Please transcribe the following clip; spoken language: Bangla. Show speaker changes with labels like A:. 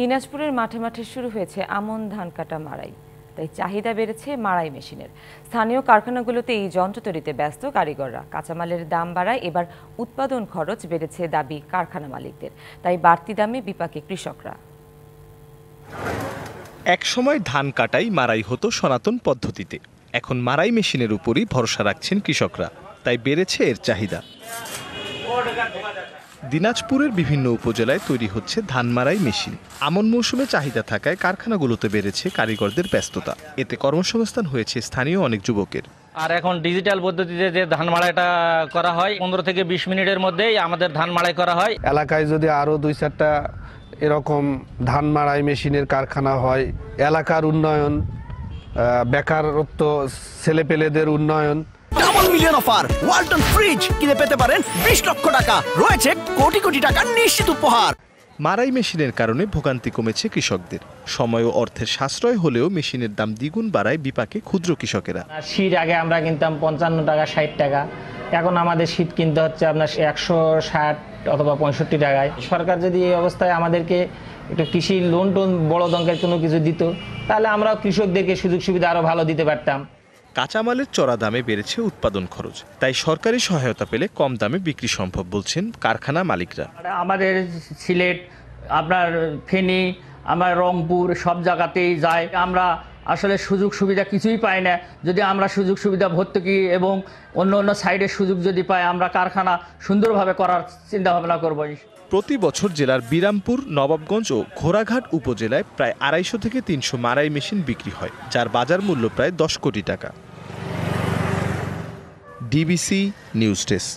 A: দিনাজপুরের মাঠে মাঠে শুরু হয়েছে আমন ধান কাটা মাড়াই, তাই চাহিদা বেড়েছে মাড়াই মেশিনের। স্থানীয় কারখানাগুলোতে এই যন্ত্র তৈরিতে ব্যস্ত কারিগররা। কাঁচামালের দাম বাড়ায় এবার উৎপাদন খরচ বেড়েছে, দাবি কারখানা মালিকদের। তাই বাড়তি দামে বিপাকে কৃষকরা।
B: একসময় ধান কাটাই মাড়াই হতো সনাতন পদ্ধতিতে, এখন মাড়াই মেশিনের উপরই ভরসা রাখছেন কৃষকরা, তাই বেড়েছে এর চাহিদা। দিনাজপুরের বিভিন্ন উপজেলায় তৈরি হচ্ছে ধান মাড়াই মেশিন। আমন মৌসুমে চাহিদা থাকায় কারখানাগুলোতে বেড়েছে কারিগরদের ব্যস্ততা। এতে কর্মসংস্থান হয়েছে স্থানীয় অনেক যুবকের।
C: আর এখন ডিজিটাল পদ্ধতিতে যে ধান মাড়াইটা করা হয় 15 থেকে 20 মিনিটের মধ্যেই আমাদের ধান মাড়াই করা হয়।
D: এলাকায় যদি আরো 2-4টা এরকম ধান মাড়াই মেশিনের কারখানা হয়, এলাকার উন্নয়ন, বেকারত্ব, ছেলেপেলেদের উন্নয়ন।
E: Double million offer Walton fridge কিনে পেতে পারেন 20 লক্ষ টাকা, রয়েছে কোটি কোটি টাকার নিশ্চিত উপহার।
B: মাড়াই মেশিনের কারণে ভোগান্তি কমেছে কৃষকদের। সময় ও অর্থের সাশ্রয় হলেও মেশিনের দাম দ্বিগুণ বাড়ায় বিপাকে ক্ষুদ্র কৃষকেরা।
C: শীত আগে আমরা কিনতাম 55 টাকা 60 টাকা, এখন আমাদের শীত কিনতে হচ্ছে আপনার 160 অথবা 65 টাকায়। সরকার যদি এই অবস্থায় আমাদেরকে একটু কৃষি লোন টোন বড় ধরনের কোনো কিছু দিত, তাহলে আমরা কৃষকদেরকে সুযোগ সুবিধা আরো ভালো দিতে পারতাম।
B: কাঁচামালের চড়া দামে বেড়েছে উৎপাদন খরচ, তাই সরকারি সহায়তা পেলে কম দামে বিক্রি সম্ভব বলছেন কারখানা মালিকরা।
C: আমাদের সিলেট, আপনার ফেনী, আমার রংপুর সব জায়গাতেই যায়। আমরা আসলে সুযোগ সুবিধা কিছুই পাই না। যদি আমরা সুযোগ সুবিধা ভর্তুকি এবং অন্য অন্য সাইডের সুযোগ যদি পাই, আমরা কারখানা সুন্দরভাবে করার চিন্তা ভাবনা করব।
B: প্রতি বছর জেলার বিরামপুর, নবাবগঞ্জ ও ঘোড়াঘাট উপজেলায় প্রায় 250 থেকে 300 মাড়াই মেশিন বিক্রি হয়, যার বাজার মূল্য প্রায় 10 কোটি টাকা। DBC news desk.